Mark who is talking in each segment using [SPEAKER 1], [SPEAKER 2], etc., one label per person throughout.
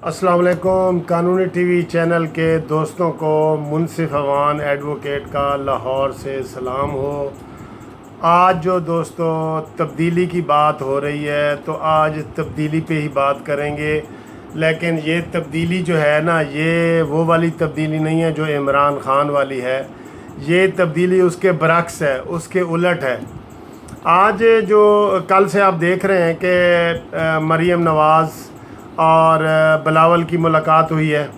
[SPEAKER 1] अस्सलाम वालेकुम। कानूनी टीवी चैनल के दोस्तों को मुनसिफ अवान एडवोकेट का लाहौर से सलाम हो। आज जो दोस्तों तब्दीली की बात हो रही है तो आज तब्दीली पे ही बात करेंगे, लेकिन ये तब्दीली जो है ना, ये वो वाली तब्दीली नहीं है जो इमरान ख़ान वाली है। ये तब्दीली उसके बरक्स है, उसके उलट है। आज जो कल से आप देख रहे हैं कि मरीम नवाज़ और बिलावल की मुलाकात हुई है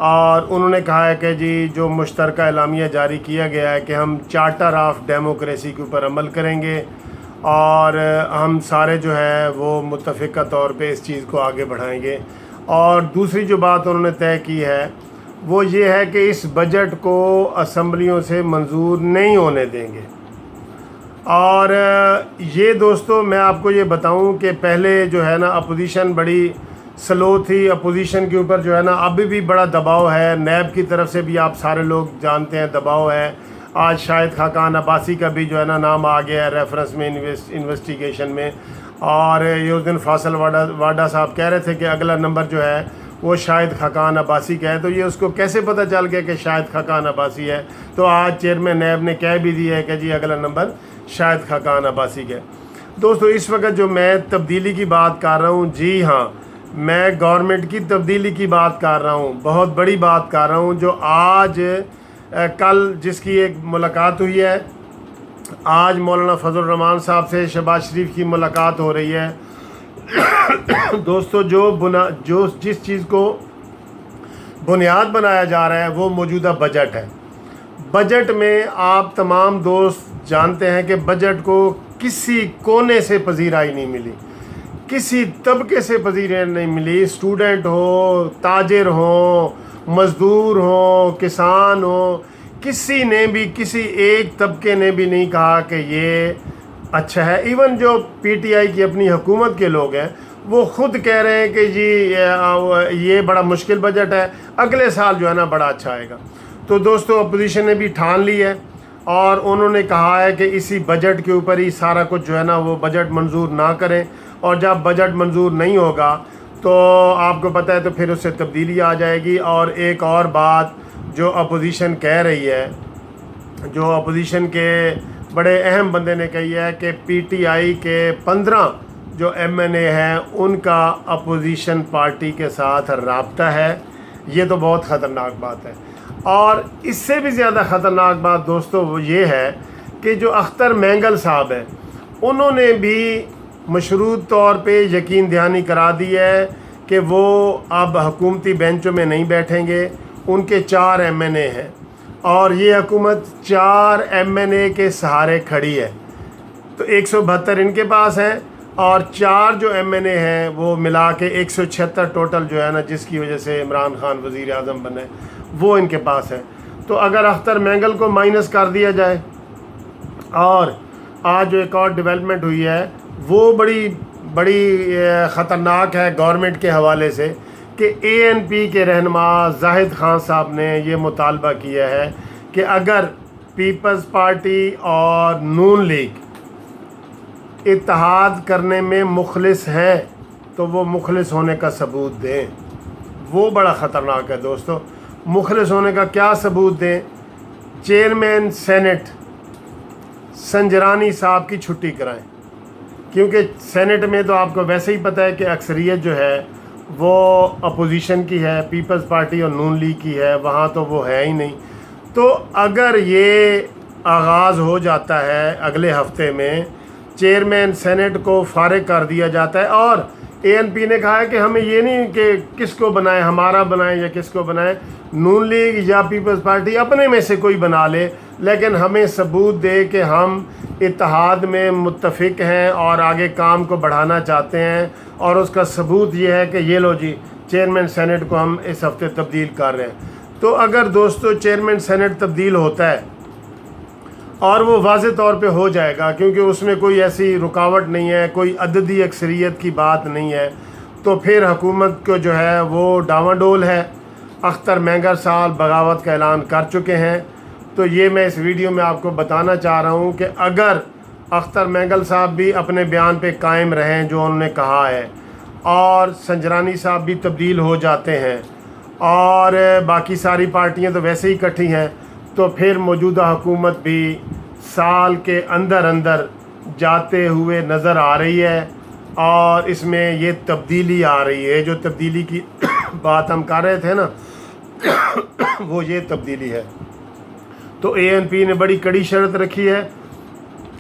[SPEAKER 1] और उन्होंने कहा है कि जी जो मुश्तरका एलामिया जारी किया गया है कि हम चार्टर ऑफ डेमोक्रेसी के ऊपर अमल करेंगे और हम सारे जो है वो मुत्तफ़िक़ा तौर पे इस चीज़ को आगे बढ़ाएंगे। और दूसरी जो बात उन्होंने तय की है वो ये है कि इस बजट को असम्बलियों से मंजूर नहीं होने देंगे। और ये दोस्तों मैं आपको ये बताऊं कि पहले जो है ना अपोजिशन बड़ी स्लो थी, अपोजिशन के ऊपर जो है ना अभी भी बड़ा दबाव है। नैब की तरफ से भी आप सारे लोग जानते हैं दबाव है। आज शाहिद खाकान अब्बासी का भी जो है ना नाम आ गया है रेफरेंस में इन्वेस्टिगेशन में। और ये उस दिन फासल वाडा साहब कह रहे थे कि अगला नंबर जो है वो शाहिद खाकान अब्बासी का है, तो ये उसको कैसे पता चल गया कि शाहिद खाकान अब्बासी है? तो आज चेयरमैन नैब ने कह भी दिया है कि जी अगला नंबर शाहिद खाकान अब्बासी का है। दोस्तों इस वक्त जो मैं तब्दीली की बात कर रहा हूँ, जी हाँ, मैं गवर्नमेंट की तब्दीली की बात कर रहा हूँ, बहुत बड़ी बात कर रहा हूँ। जो आज कल जिसकी एक मुलाकात हुई है, आज मौलाना फजल रहमान साहब से शहबाज शरीफ की मुलाकात हो रही है। दोस्तों जो जिस चीज़ को बुनियाद बनाया जा रहा है वो मौजूदा बजट है। बजट में आप तमाम दोस्त जानते हैं कि बजट को किसी कोने से पजीराई नहीं मिली, किसी तबके से पजीराई नहीं मिली। स्टूडेंट हो, ताजिर हो, मज़दूर हो, किसान हो, किसी ने भी, किसी एक तबके ने भी नहीं कहा कि ये अच्छा है। इवन जो पीटीआई की अपनी हुकूमत के लोग हैं वो ख़ुद कह रहे हैं कि जी ये बड़ा मुश्किल बजट है, अगले साल जो है ना बड़ा अच्छा आएगा। तो दोस्तों अपोजिशन ने भी ठान ली है और उन्होंने कहा है कि इसी बजट के ऊपर ही सारा कुछ जो है ना वो बजट मंजूर ना करें, और जब बजट मंजूर नहीं होगा तो आपको पता है तो फिर उससे तब्दीली आ जाएगी। और एक और बात जो अपोजिशन कह रही है, जो अपोजिशन के बड़े अहम बंदे ने कही है कि पीटीआई के 15 जो एमएनए हैं उनका अपोजिशन पार्टी के साथ राब्ता है। ये तो बहुत ख़तरनाक बात है। और इससे भी ज़्यादा ख़तरनाक बात दोस्तों वो ये है कि जो अख्तर मैंगल साहब हैं उन्होंने भी मशरूत तौर पे यकीन दहानी करा दी है कि वो अब हुकूमती बेंचों में नहीं बैठेंगे। उनके 4 एमएनए हैं और ये हुकूमत 4 एमएनए के सहारे खड़ी है। तो 172 इनके पास हैं और 4 जो एमएनए हैं वो मिला के 176 टोटल जो है ना, जिसकी वजह से इमरान खान वज़ीर आज़म बने, वो इनके पास है। तो अगर अख्तर मैंगल को माइनस कर दिया जाए, और आज जो एक और डेवलपमेंट हुई है वो बड़ी ख़तरनाक है गवर्नमेंट के हवाले से कि एएनपी के रहनुमा जाहिद खान साहब ने ये मुतालबा किया है कि अगर पीपल्स पार्टी और नून लीग इत्तेहाद करने में मुखलिस हैं तो वो मुखलिस होने का सबूत दें। वो बड़ा ख़तरनाक है दोस्तों। मुखलिस होने का क्या सबूत दें? चेयरमैन सेनेट संजरानी साहब की छुट्टी कराएं, क्योंकि सेनेट में तो आपको वैसे ही पता है कि अक्सरियत जो है वो अपोजिशन की है, पीपल्स पार्टी और नून लीग की है, वहाँ तो वो है ही नहीं। तो अगर ये आगाज़ हो जाता है अगले हफ्ते में, चेयरमैन सेनेट को फारिग कर दिया जाता है, और एएनपी ने कहा है कि हमें ये नहीं कि किसको बनाएं, हमारा बनाएं या किसको बनाएं, नून लीग या पीपल्स पार्टी अपने में से कोई बना ले, लेकिन हमें सबूत दे कि हम इत्तेहाद में मुत्तफ़िक हैं और आगे काम को बढ़ाना चाहते हैं। और उसका सबूत ये है कि ये लो जी चेयरमैन सेनेट को हम इस हफ्ते तब्दील कर रहे हैं। तो अगर दोस्तों चेयरमैन सेनेट तब्दील होता है, और वो वाज़े तौर पे हो जाएगा क्योंकि उसमें कोई ऐसी रुकावट नहीं है, कोई अददी अक्सरियत की बात नहीं है, तो फिर हुकूमत को जो है वो डावाडोल है। अख्तर मैंगल साहब बगावत का ऐलान कर चुके हैं। तो ये मैं इस वीडियो में आपको बताना चाह रहा हूँ कि अगर अख्तर मैंगल साहब भी अपने बयान पे कायम रहें जो उन्होंने कहा है, और संजरानी साहब भी तब्दील हो जाते हैं और बाकी सारी पार्टियां तो वैसे ही इकट्ठी हैं, तो फिर मौजूदा हुकूमत भी साल के अंदर अंदर जाते हुए नज़र आ रही है और इसमें ये तब्दीली आ रही है। जो तब्दीली की बात हम कर रहे थे ना वो ये तब्दीली है। तो ANP ने बड़ी कड़ी शर्त रखी है,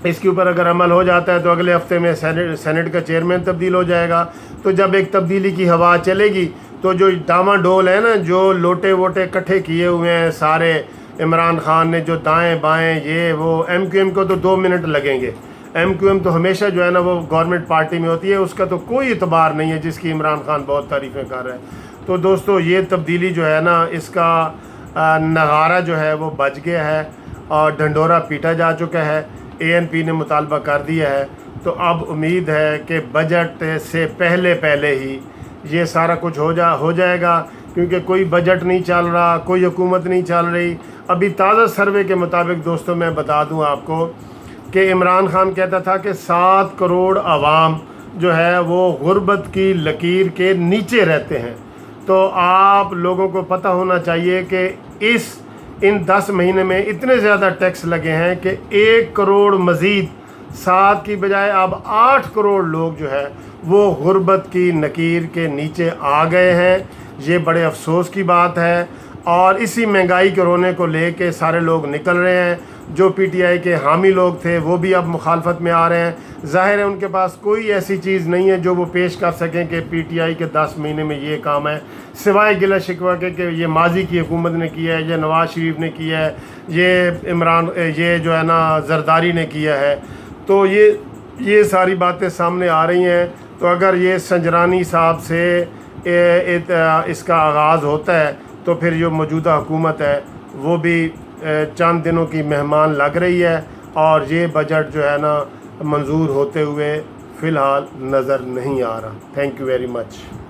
[SPEAKER 1] इसके ऊपर अगर अमल हो जाता है तो अगले हफ्ते में सेनेट का चेयरमैन तब्दील हो जाएगा। तो जब एक तब्दीली की हवा चलेगी तो जो डामाडोल है ना, जो लोटे वोटे इकट्ठे किए हुए हैं सारे इमरान खान ने, जो दाएं बाएं ये वो, MQM को तो 2 मिनट लगेंगे। MQM तो हमेशा जो है ना वो गवर्नमेंट पार्टी में होती है, उसका तो कोई इतबार नहीं है, जिसकी इमरान खान बहुत तारीफ़ें कर रहे हैं। तो दोस्तों ये तब्दीली जो है ना, इसका नगारा जो है वो बज गया है और ढंडोरा पीटा जा चुका है। ANP ने मुतालबा कर दिया है। तो अब उम्मीद है कि बजट से पहले पहले ही ये सारा कुछ हो जाएगा, क्योंकि कोई बजट नहीं चल रहा, कोई हुकूमत नहीं चल रही। अभी ताज़ा सर्वे के मुताबिक दोस्तों मैं बता दूं आपको कि इमरान खान कहता था कि 7 करोड़ आवाम जो है वो गुर्बत की लकीर के नीचे रहते हैं। तो आप लोगों को पता होना चाहिए कि इन 10 महीने में इतने ज़्यादा टैक्स लगे हैं कि 1 करोड़ मज़ीद 7 की बजाय अब 8 करोड़ लोग जो है वो गुर्बत की नकीर के नीचे आ गए हैं। ये बड़े अफसोस की बात है और इसी महंगाई के रोने को लेके सारे लोग निकल रहे हैं। जो PTI के हामी लोग थे वो भी अब मुखालफत में आ रहे हैं। ज़ाहिर है उनके पास कोई ऐसी चीज़ नहीं है जो वो पेश कर सकें कि PTI के 10 महीने में ये काम है, सिवाय गिला शिकवा के कि ये माजी की हुकूमत ने किया है, ये नवाज शरीफ ने किया है, ये जो है ना ज़रदारी ने किया है। तो ये सारी बातें सामने आ रही हैं। तो अगर ये संजरानी साहब से इसका आगाज़ होता है तो फिर जो मौजूदा हुकूमत है वो भी चंद दिनों की मेहमान लग रही है और ये बजट जो है ना मंजूर होते हुए फ़िलहाल नज़र नहीं आ रहा। Thank you very much.